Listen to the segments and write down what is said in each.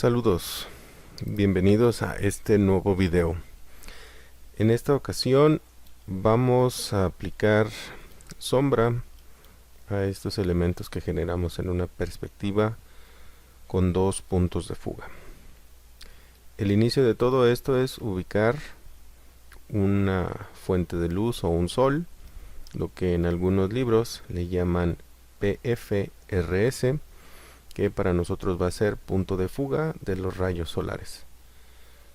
Saludos, bienvenidos a este nuevo video. En esta ocasión vamos a aplicar sombra a estos elementos que generamos en una perspectiva con dos puntos de fuga. El inicio de todo esto es ubicar una fuente de luz o un sol, lo que en algunos libros le llaman PFRS, que para nosotros va a ser punto de fuga de los rayos solares.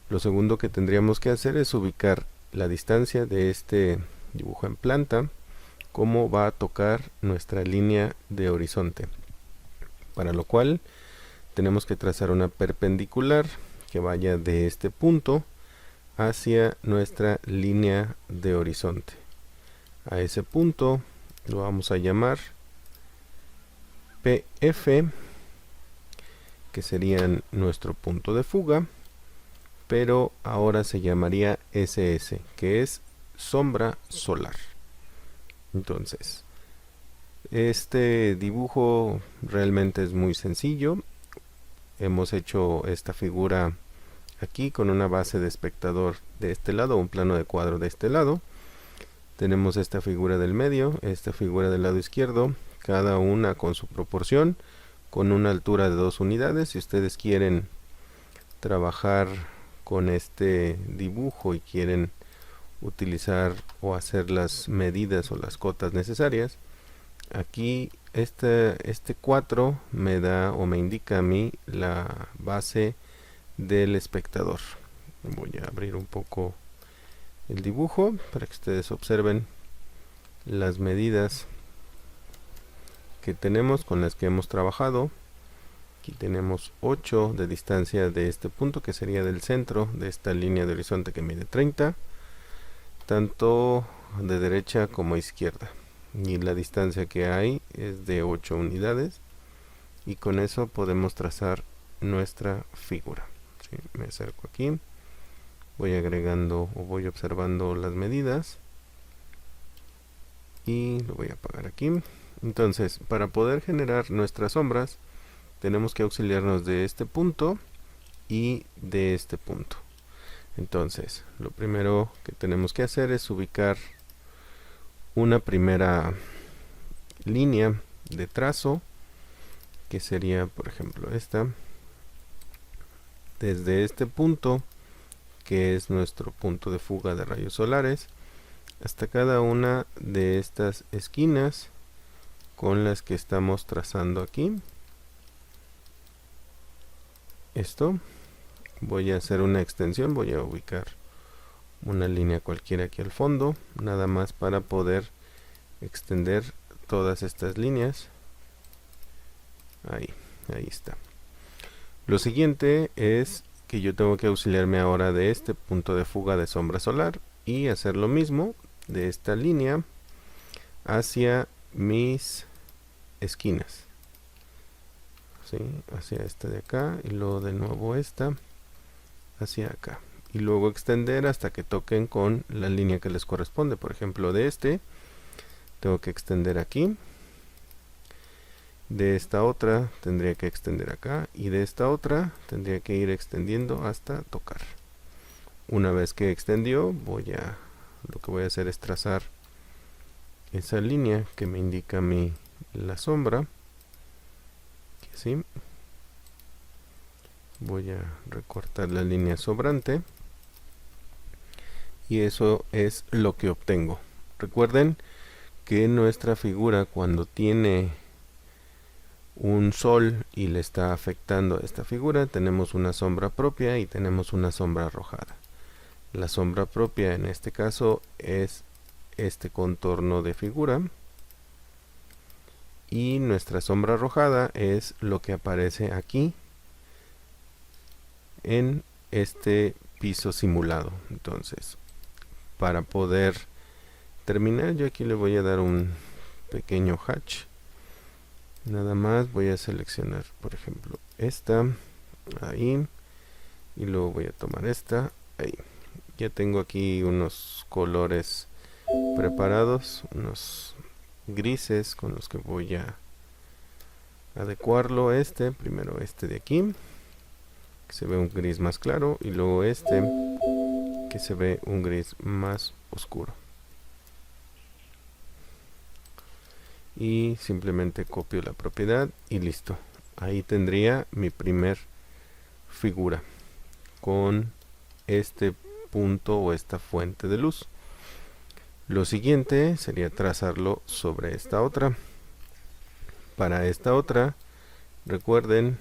Lo segundo que tendríamos que hacer es ubicar la distancia de este dibujo en planta, cómo va a tocar nuestra línea de horizonte, para lo cual tenemos que trazar una perpendicular que vaya de este punto hacia nuestra línea de horizonte. A ese punto lo vamos a llamar PF, que serían nuestro punto de fuga, pero ahora se llamaría SS, que es sombra solar. Entonces, este dibujo realmente es muy sencillo. Hemos hecho esta figura aquí con una base de espectador de este lado, un plano de cuadro de este lado. Tenemos esta figura del medio, esta figura del lado izquierdo, cada una con su proporción, con una altura de 2 unidades. Si ustedes quieren trabajar con este dibujo y quieren utilizar o hacer las medidas o las cotas necesarias, aquí este 4 me da o me indica a mí la base del espectador. Voy a abrir un poco el dibujo para que ustedes observen las medidas que tenemos, con las que hemos trabajado. Aquí tenemos 8 de distancia de este punto, que sería del centro de esta línea de horizonte, que mide 30, tanto de derecha como izquierda, y la distancia que hay es de 8 unidades, y con eso podemos trazar nuestra figura. ¿Sí? Me acerco aquí, voy agregando o voy observando las medidas y lo voy a apagar aquí. Entonces, para poder generar nuestras sombras tenemos que auxiliarnos de este punto y de este punto. Entonces, lo primero que tenemos que hacer es ubicar una primera línea de trazo, que sería, por ejemplo, esta. Desde este punto, que es nuestro punto de fuga de rayos solares, hasta cada una de estas esquinas con las que estamos trazando aquí. Esto, voy a hacer una extensión, voy a ubicar una línea cualquiera aquí al fondo, nada más para poder extender todas estas líneas. Ahí está. Lo siguiente es que yo tengo que auxiliarme ahora de este punto de fuga de sombra solar y hacer lo mismo de esta línea hacia mis esquinas, ¿sí? Hacia esta de acá, y luego de nuevo esta hacia acá, y luego extender hasta que toquen con la línea que les corresponde. Por ejemplo, de este tengo que extender aquí, de esta otra tendría que extender acá, y de esta otra tendría que ir extendiendo hasta tocar. Una vez que extendió, lo que voy a hacer es trazar esa línea que me indica a mí la sombra. ¿Sí? Voy a recortar la línea sobrante y eso es lo que obtengo. Recuerden que nuestra figura, cuando tiene un sol y le está afectando a esta figura, tenemos una sombra propia y tenemos una sombra arrojada. La sombra propia en este caso es este contorno de figura, y nuestra sombra arrojada es lo que aparece aquí en este piso simulado. Entonces, para poder terminar, yo aquí le voy a dar un pequeño hatch. Nada más voy a seleccionar, por ejemplo, esta ahí, y luego voy a tomar esta ahí. Ya tengo aquí unos colores preparados, unos grises con los que voy a adecuarlo. Primero este de aquí, que se ve un gris más claro, y luego este que se ve un gris más oscuro. Y simplemente copio la propiedad y listo. Ahí tendría mi primer figura con este punto o esta fuente de luz. Lo siguiente sería trazarlo sobre esta otra. Para esta otra, recuerden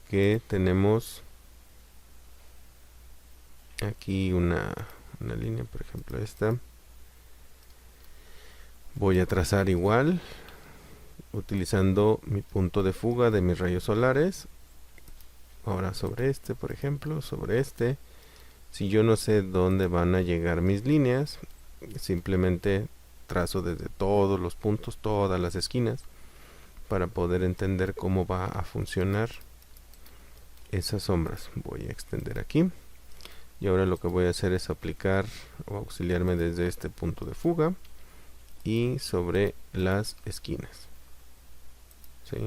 que tenemos aquí una línea, por ejemplo esta. Voy a trazar igual, utilizando mi punto de fuga de mis rayos solares. Ahora sobre este, por ejemplo, sobre este. Si yo no sé dónde van a llegar mis líneas, simplemente trazo desde todos los puntos, todas las esquinas, para poder entender cómo va a funcionar esas sombras. Voy a extender aquí. Y ahora lo que voy a hacer es aplicar o auxiliarme desde este punto de fuga y sobre las esquinas. ¿Sí?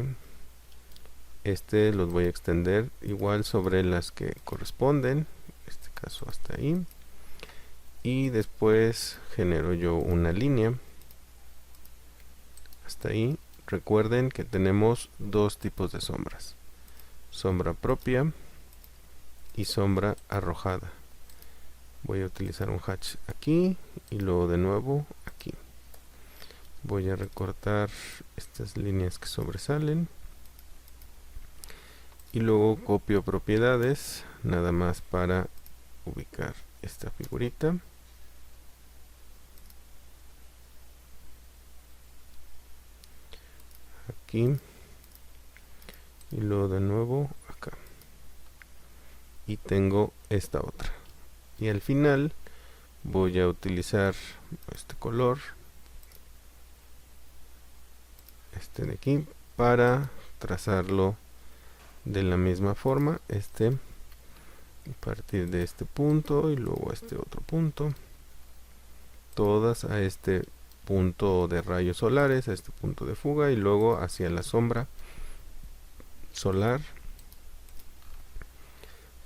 Este los voy a extender igual sobre las que corresponden, en este caso hasta ahí, y después genero yo una línea hasta ahí. Recuerden que tenemos dos tipos de sombras: sombra propia y sombra arrojada. Voy a utilizar un hatch aquí y luego de nuevo aquí. Voy a recortar estas líneas que sobresalen y luego copio propiedades nada más para ubicar esta figurita. Aquí y luego de nuevo acá, y tengo esta otra, y al final voy a utilizar este color, este de aquí, para trazarlo de la misma forma, a partir de este punto y luego a este otro punto, todas a este punto de rayos solares, a este punto de fuga, y luego hacia la sombra solar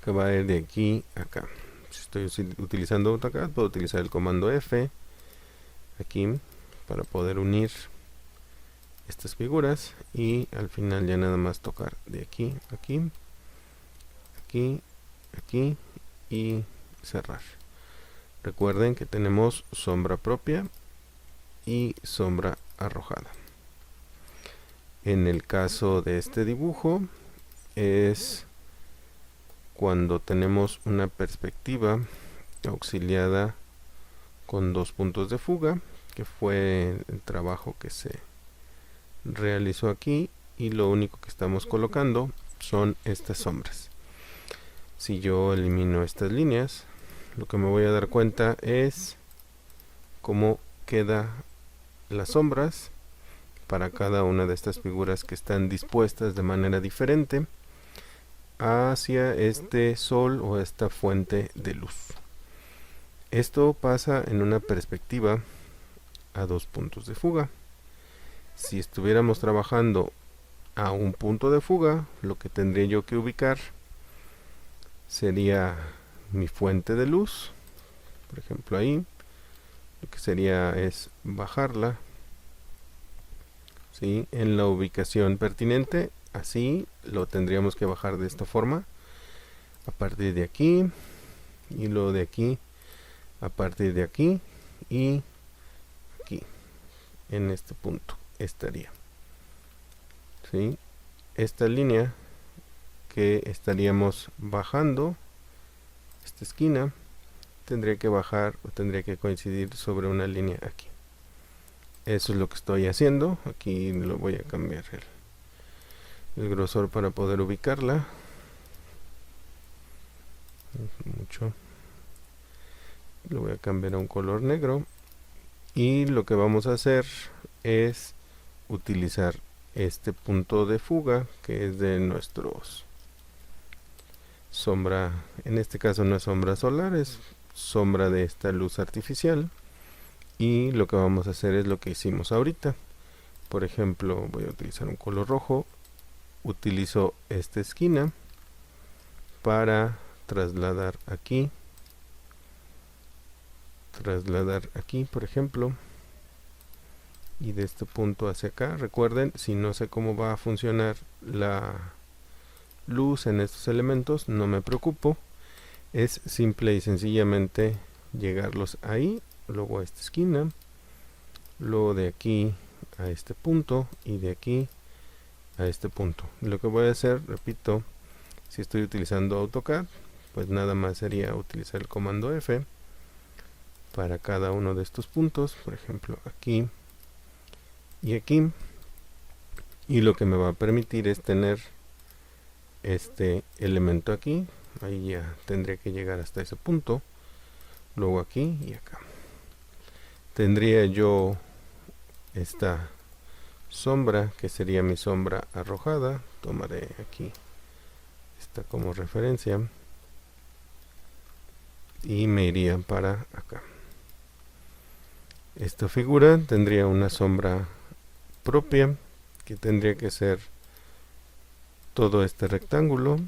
que va a ir de aquí a acá. Si estoy utilizando AutoCAD, puedo utilizar el comando F aquí para poder unir estas figuras, y al final ya nada más tocar de aquí, aquí, aquí, aquí y cerrar. Recuerden que tenemos sombra propia y sombra arrojada. En el caso de este dibujo es cuando tenemos una perspectiva auxiliada con dos puntos de fuga, que fue el trabajo que se realizó aquí, y lo único que estamos colocando son estas sombras. Si yo elimino estas líneas, lo que me voy a dar cuenta es cómo quedan las sombras para cada una de estas figuras que están dispuestas de manera diferente hacia este sol o esta fuente de luz. Esto pasa en una perspectiva a dos puntos de fuga. Si estuviéramos trabajando a un punto de fuga, lo que tendría yo que ubicar sería mi fuente de luz, por ejemplo ahí. Lo que sería es bajarla, ¿sí?, en la ubicación pertinente. Así lo tendríamos que bajar de esta forma, a partir de aquí, y luego de aquí, a partir de aquí y aquí, en este punto estaría, ¿sí? Esta línea que estaríamos bajando, esta esquina, tendría que bajar o tendría que coincidir sobre una línea aquí. Eso es lo que estoy haciendo. Aquí lo voy a cambiar el grosor para poder ubicarla mucho. Lo voy a cambiar a un color negro, y lo que vamos a hacer es utilizar este punto de fuga que es de nuestros sombra, en este caso no es sombra solar, es sombra de esta luz artificial, y lo que vamos a hacer es lo que hicimos ahorita. Por ejemplo, voy a utilizar un color rojo, utilizo esta esquina para trasladar aquí, por ejemplo, y de este punto hacia acá. Recuerden, si no sé cómo va a funcionar la luz en estos elementos, no me preocupo, es simple y sencillamente llegarlos ahí, luego a esta esquina, luego de aquí a este punto y de aquí a este punto. Lo que voy a hacer, repito, si estoy utilizando AutoCAD, pues nada más sería utilizar el comando F para cada uno de estos puntos, por ejemplo aquí y aquí, y lo que me va a permitir es tener este elemento aquí. Ahí ya tendría que llegar hasta ese punto, luego aquí y acá. Tendría yo esta sombra que sería mi sombra arrojada. Tomaré aquí esta como referencia y me iría para acá. Esta figura tendría una sombra propia que tendría que ser todo este rectángulo,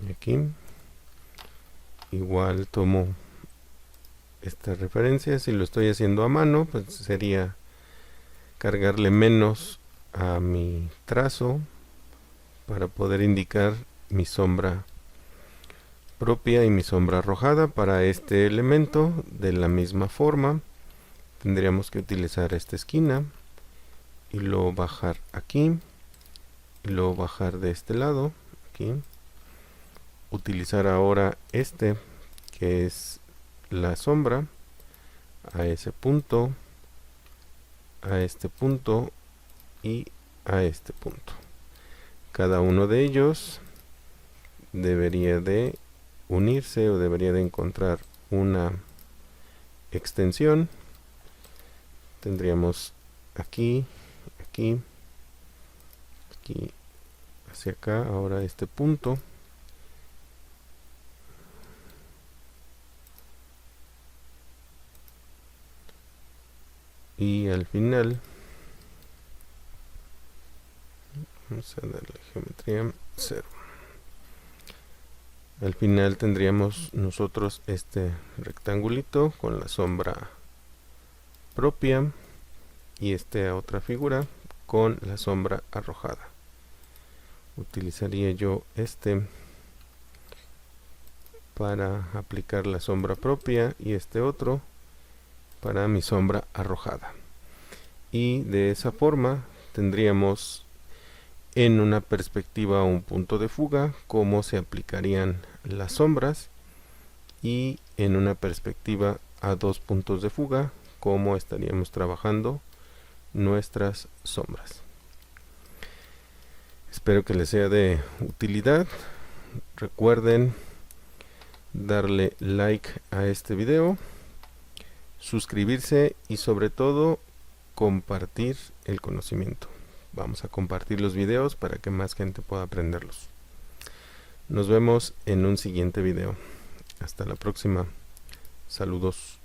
y aquí igual tomo esta referencia. Si lo estoy haciendo a mano, pues sería cargarle menos a mi trazo para poder indicar mi sombra propia y mi sombra arrojada. Para este elemento, de la misma forma, tendríamos que utilizar esta esquina y luego bajar aquí y luego bajar de este lado aquí, utilizar ahora este que es la sombra a ese punto, a este punto y a este punto. Cada uno de ellos debería de unirse o debería de encontrar una extensión. Tendríamos aquí, aquí, aquí, hacia acá, ahora este punto. Y al final, vamos a darle geometría 0. Al final tendríamos nosotros este rectangulito con la sombra propia y esta otra figura con la sombra arrojada. Utilizaría yo este para aplicar la sombra propia y este otro para mi sombra arrojada. Y de esa forma tendríamos en una perspectiva un punto de fuga cómo se aplicarían las sombras, y en una perspectiva a dos puntos de fuga cómo estaríamos trabajando nuestras sombras. Espero que les sea de utilidad. Recuerden darle like a este video, suscribirse y sobre todo compartir el conocimiento. Vamos a compartir los videos para que más gente pueda aprenderlos. Nos vemos en un siguiente video. Hasta la próxima. Saludos.